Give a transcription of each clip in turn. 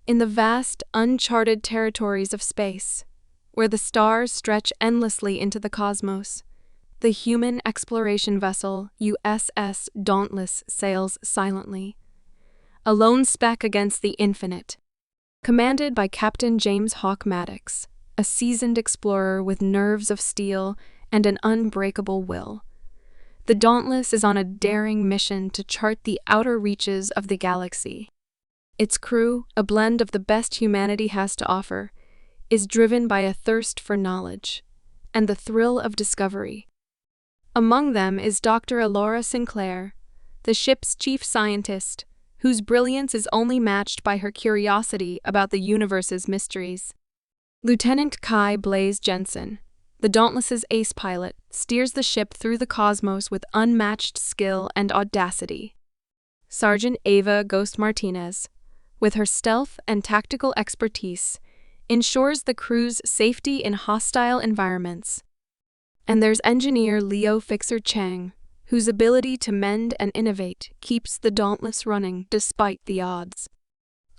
in the vast, uncharted territories of space, where the stars stretch endlessly into the cosmos, the human exploration vessel USS Dauntless sails silently, a lone speck against the infinite. Commanded by Captain James Hawk Maddox, a seasoned explorer with nerves of steel and an unbreakable will, the Dauntless is on a daring mission to chart the outer reaches of the galaxy. Its crew, a blend of the best humanity has to offer, is driven by a thirst for knowledge and the thrill of discovery. Among them is Dr. Elora Sinclair, the ship's chief scientist, whose brilliance is only matched by her curiosity about the universe's mysteries. Lieutenant Kai Blaze Jensen, the Dauntless's ace pilot, steers the ship through the cosmos with unmatched skill and audacity. Sergeant Ava Ghost Martinez, with her stealth and tactical expertise, ensures the crew's safety in hostile environments. And there's engineer Leo Fixer Chang, whose ability to mend and innovate keeps the Dauntless running despite the odds.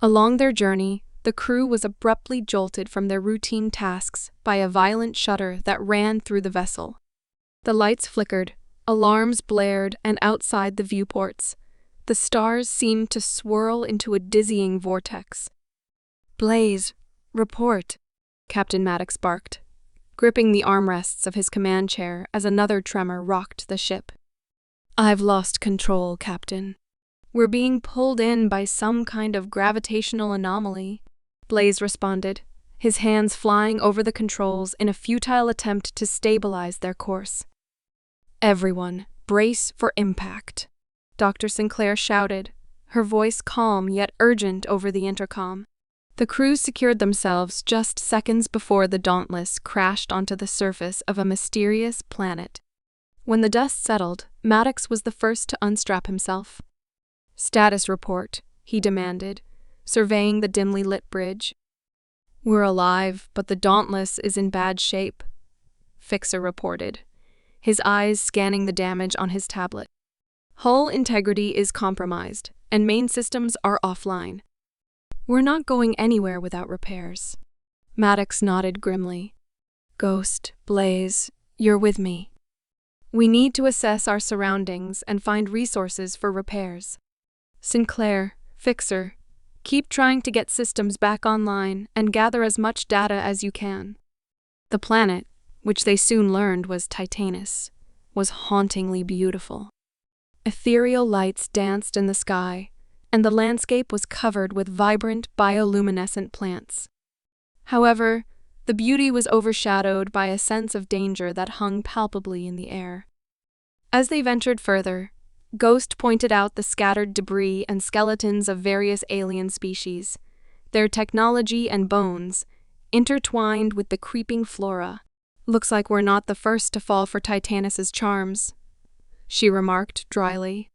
Along their journey, the crew was abruptly jolted from their routine tasks by a violent shudder that ran through the vessel. The lights flickered, alarms blared, and outside the viewports, the stars seemed to swirl into a dizzying vortex. "Blaze, report," Captain Maddox barked, gripping the armrests of his command chair as another tremor rocked the ship. "I've lost control, Captain. We're being pulled in by some kind of gravitational anomaly," Blaze responded, his hands flying over the controls in a futile attempt to stabilize their course. "Everyone, brace for impact," Dr. Sinclair shouted, her voice calm yet urgent over the intercom. The crew secured themselves just seconds before the Dauntless crashed onto the surface of a mysterious planet. When the dust settled, Maddox was the first to unstrap himself. "Status report," he demanded, surveying the dimly lit bridge. "We're alive, but the Dauntless is in bad shape," Fixer reported, his eyes scanning the damage on his tablet. "Hull integrity is compromised, and main systems are offline. We're not going anywhere without repairs." Maddox nodded grimly. "Ghost, Blaze, you're with me. We need to assess our surroundings and find resources for repairs. Sinclair, Fixer, keep trying to get systems back online and gather as much data as you can." The planet, which they soon learned was Titanus, was hauntingly beautiful. Ethereal lights danced in the sky, and the landscape was covered with vibrant bioluminescent plants. However, the beauty was overshadowed by a sense of danger that hung palpably in the air. As they ventured further, Ghost pointed out the scattered debris and skeletons of various alien species, their technology and bones, intertwined with the creeping flora. "Looks like we're not the first to fall for Titanus's charms," she remarked dryly.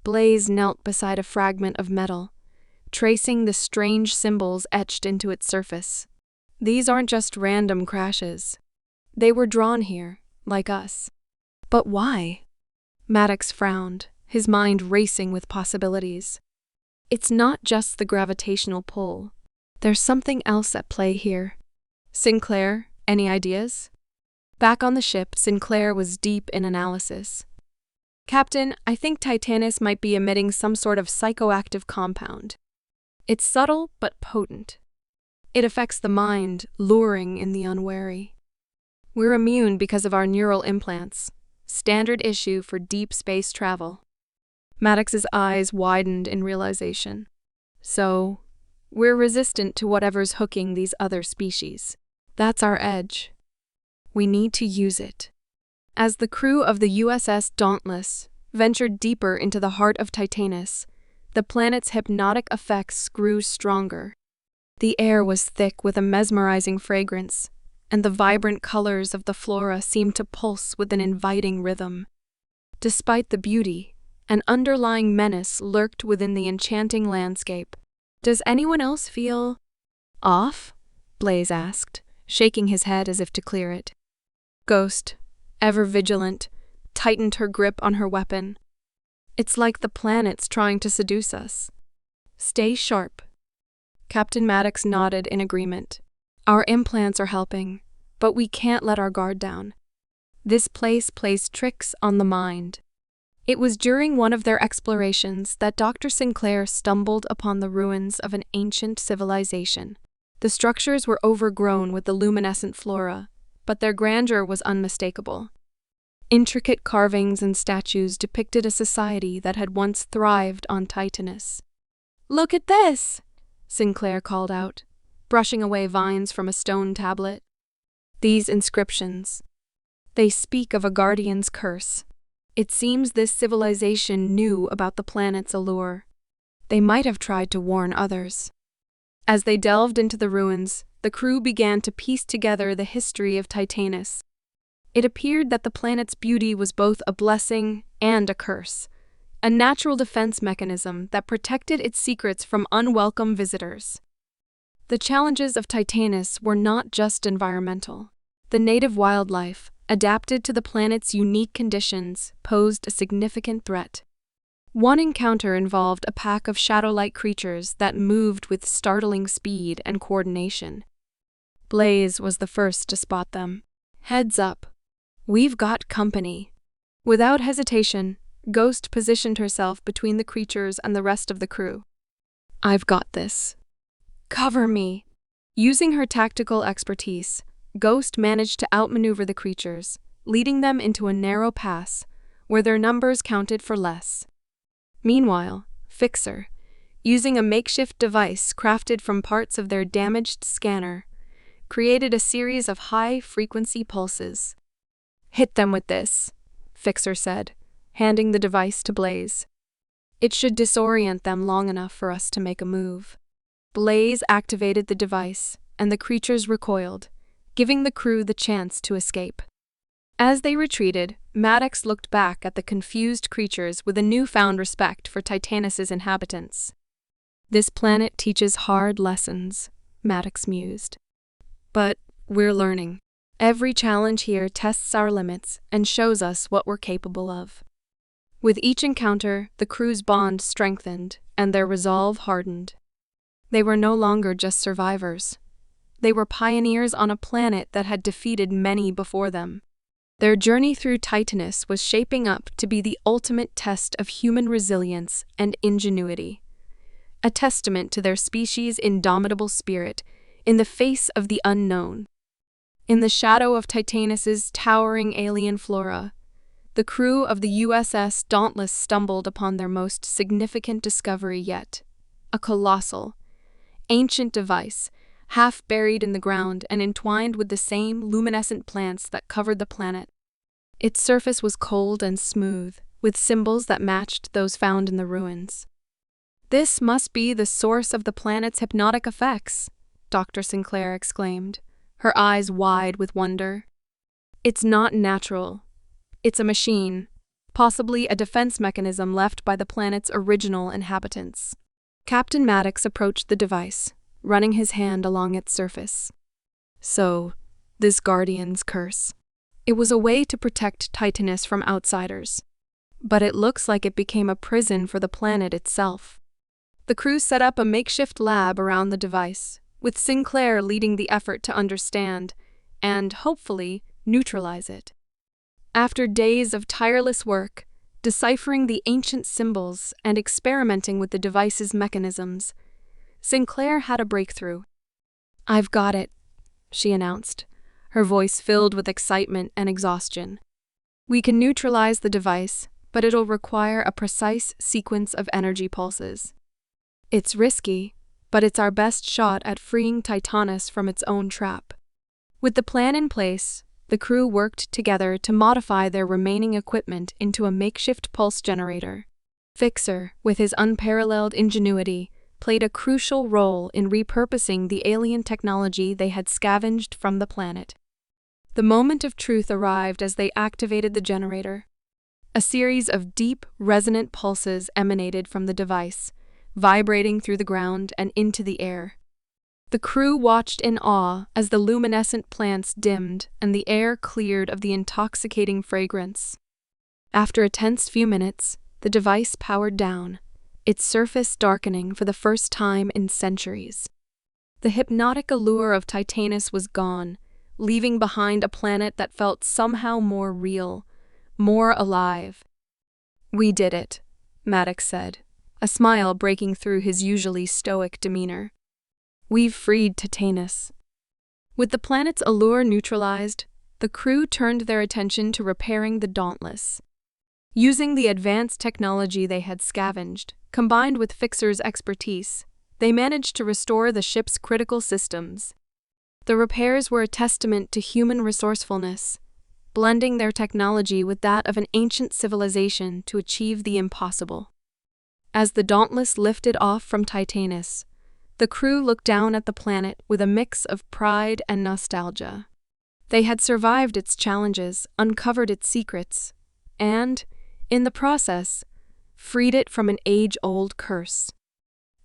Blaze knelt beside a fragment of metal, tracing the strange symbols etched into its surface. "These aren't just random crashes. They were drawn here, like us." "But why?" Maddox frowned, his mind racing with possibilities. "It's not just the gravitational pull. There's something else at play here." "Sinclair, any ideas?" Back on the ship, Sinclair was deep in analysis. "Captain, I think Titanus might be emitting some sort of psychoactive compound. It's subtle but potent. It affects the mind, luring in the unwary. We're immune because of our neural implants, standard issue for deep space travel." Maddox's eyes widened in realization. "So, we're resistant to whatever's hooking these other species. That's our edge. We need to use it." As the crew of the USS Dauntless ventured deeper into the heart of Titanus, the planet's hypnotic effects grew stronger. The air was thick with a mesmerizing fragrance, and the vibrant colors of the flora seemed to pulse with an inviting rhythm. Despite the beauty, an underlying menace lurked within the enchanting landscape. "Does anyone else feel off?" Blaze asked, shaking his head as if to clear it. Ghost, ever vigilant, tightened her grip on her weapon. "It's like the planet's trying to seduce us. Stay sharp." Captain Maddox nodded in agreement. Our implants are helping, but we can't let our guard down. This place plays tricks on the mind. It was during one of their explorations that Dr. Sinclair stumbled upon the ruins of an ancient civilization. The structures were overgrown with the luminescent flora, but their grandeur was unmistakable. Intricate carvings and statues depicted a society that had once thrived on Titanus. "Look at this!" Sinclair called out, brushing away vines from a stone tablet. These inscriptions. They speak of a guardian's curse. It seems this civilization knew about the planet's allure. They might have tried to warn others. As they delved into the ruins, the crew began to piece together the history of Titanus. It appeared that the planet's beauty was both a blessing and a curse, a natural defense mechanism that protected its secrets from unwelcome visitors. The challenges of Titanus were not just environmental. The native wildlife, adapted to the planet's unique conditions, posed a significant threat. One encounter involved a pack of shadow-like creatures that moved with startling speed and coordination. Blaze was the first to spot them. "Heads up. We've got company." Without hesitation, Ghost positioned herself between the creatures and the rest of the crew. "I've got this. Cover me." Using her tactical expertise, Ghost managed to outmaneuver the creatures, leading them into a narrow pass where their numbers counted for less. Meanwhile, Fixer, using a makeshift device crafted from parts of their damaged scanner, created a series of high-frequency pulses. "Hit them with this," Fixer said, handing the device to Blaze. "It should disorient them long enough for us to make a move." Blaze activated the device, and the creatures recoiled, giving the crew the chance to escape. As they retreated, Maddox looked back at the confused creatures with a newfound respect for Titanus's inhabitants. "This planet teaches hard lessons," Maddox mused. "But we're learning. Every challenge here tests our limits and shows us what we're capable of." With each encounter, the crew's bond strengthened and their resolve hardened. They were no longer just survivors. They were pioneers on a planet that had defeated many before them. Their journey through Titanus was shaping up to be the ultimate test of human resilience and ingenuity, a testament to their species' indomitable spirit in the face of the unknown. In the shadow of Titanus's towering alien flora, the crew of the USS Dauntless stumbled upon their most significant discovery yet, a colossal, ancient device, half buried in the ground and entwined with the same luminescent plants that covered the planet. Its surface was cold and smooth, with symbols that matched those found in the ruins. "This must be the source of the planet's hypnotic effects," Dr. Sinclair exclaimed, her eyes wide with wonder. "It's not natural. It's a machine, possibly a defense mechanism left by the planet's original inhabitants." Captain Maddox approached the device, running his hand along its surface. "So, this Guardian's curse. It was a way to protect Titanus from outsiders. But it looks like it became a prison for the planet itself." The crew set up a makeshift lab around the device, with Sinclair leading the effort to understand and, hopefully, neutralize it. After days of tireless work, deciphering the ancient symbols and experimenting with the device's mechanisms, Sinclair had a breakthrough. "I've got it," she announced, her voice filled with excitement and exhaustion. "We can neutralize the device, but it'll require a precise sequence of energy pulses. It's risky, but it's our best shot at freeing Titanus from its own trap." With the plan in place, the crew worked together to modify their remaining equipment into a makeshift pulse generator. Fixer, with his unparalleled ingenuity, played a crucial role in repurposing the alien technology they had scavenged from the planet. The moment of truth arrived as they activated the generator. A series of deep, resonant pulses emanated from the device, vibrating through the ground and into the air. The crew watched in awe as the luminescent plants dimmed and the air cleared of the intoxicating fragrance. After a tense few minutes, the device powered down, its surface darkening for the first time in centuries. The hypnotic allure of Titanus was gone, leaving behind a planet that felt somehow more real, more alive. "We did it," Maddox said, a smile breaking through his usually stoic demeanor. "We've freed Titanus." With the planet's allure neutralized, the crew turned their attention to repairing the Dauntless. Using the advanced technology they had scavenged, combined with Fixer's expertise, they managed to restore the ship's critical systems. The repairs were a testament to human resourcefulness, blending their technology with that of an ancient civilization to achieve the impossible. As the Dauntless lifted off from Titanus, the crew looked down at the planet with a mix of pride and nostalgia. They had survived its challenges, uncovered its secrets, and, in the process, freed it from an age-old curse.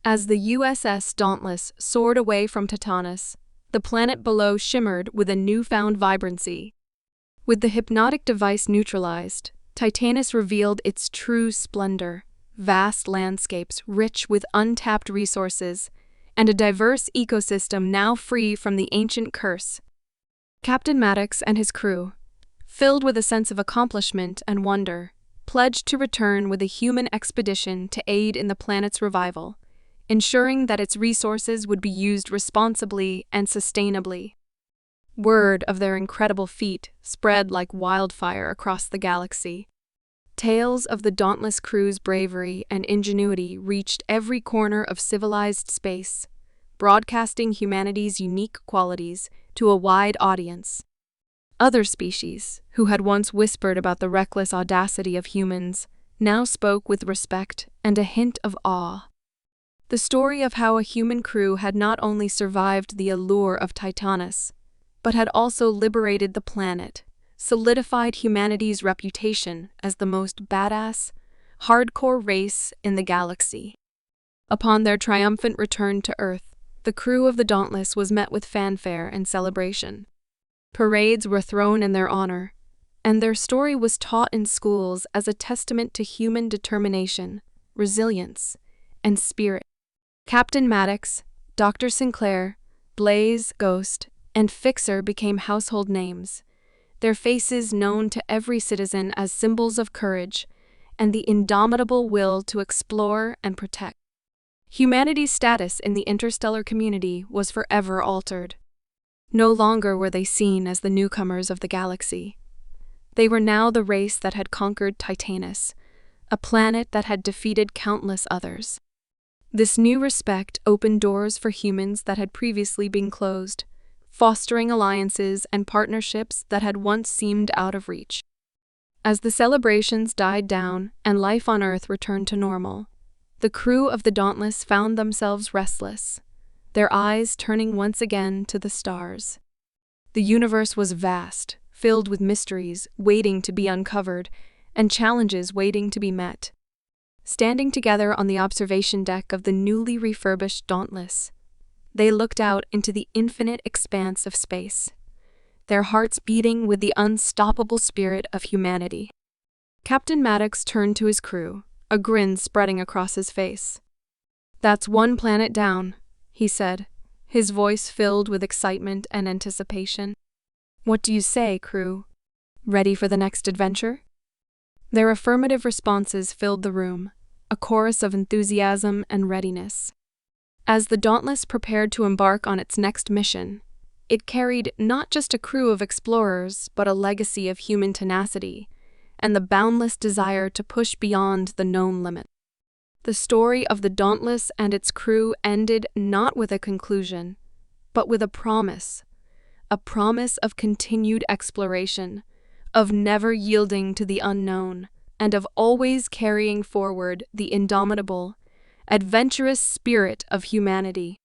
As the USS Dauntless soared away from Titanus, the planet below shimmered with a newfound vibrancy. With the hypnotic device neutralized, Titanus revealed its true splendor: vast landscapes rich with untapped resources, and a diverse ecosystem now free from the ancient curse. Captain Maddox and his crew, filled with a sense of accomplishment and wonder, pledged to return with a human expedition to aid in the planet's revival, ensuring that its resources would be used responsibly and sustainably. Word of their incredible feat spread like wildfire across the galaxy. Tales of the Dauntless crew's bravery and ingenuity reached every corner of civilized space, broadcasting humanity's unique qualities to a wide audience. Other species, who had once whispered about the reckless audacity of humans, now spoke with respect and a hint of awe. The story of how a human crew had not only survived the allure of Titanus, but had also liberated the planet, solidified humanity's reputation as the most badass, hardcore race in the galaxy. Upon their triumphant return to Earth, the crew of the Dauntless was met with fanfare and celebration. Parades were thrown in their honor, and their story was taught in schools as a testament to human determination, resilience, and spirit. Captain Maddox, Dr. Sinclair, Blaze, Ghost, and Fixer became household names, their faces known to every citizen as symbols of courage and the indomitable will to explore and protect. Humanity's status in the interstellar community was forever altered. No longer were they seen as the newcomers of the galaxy. They were now the race that had conquered Titanus, a planet that had defeated countless others. This new respect opened doors for humans that had previously been closed, fostering alliances and partnerships that had once seemed out of reach. As the celebrations died down and life on Earth returned to normal, the crew of the Dauntless found themselves restless, their eyes turning once again to the stars. The universe was vast, filled with mysteries waiting to be uncovered and challenges waiting to be met. Standing together on the observation deck of the newly refurbished Dauntless, they looked out into the infinite expanse of space, their hearts beating with the unstoppable spirit of humanity. Captain Maddox turned to his crew, a grin spreading across his face. "That's one planet down," he said, his voice filled with excitement and anticipation. "What do you say, crew? Ready for the next adventure?" Their affirmative responses filled the room, a chorus of enthusiasm and readiness. As the Dauntless prepared to embark on its next mission, it carried not just a crew of explorers, but a legacy of human tenacity and the boundless desire to push beyond the known limit. The story of the Dauntless and its crew ended not with a conclusion, but with a promise of continued exploration, of never yielding to the unknown, and of always carrying forward the indomitable, adventurous spirit of humanity.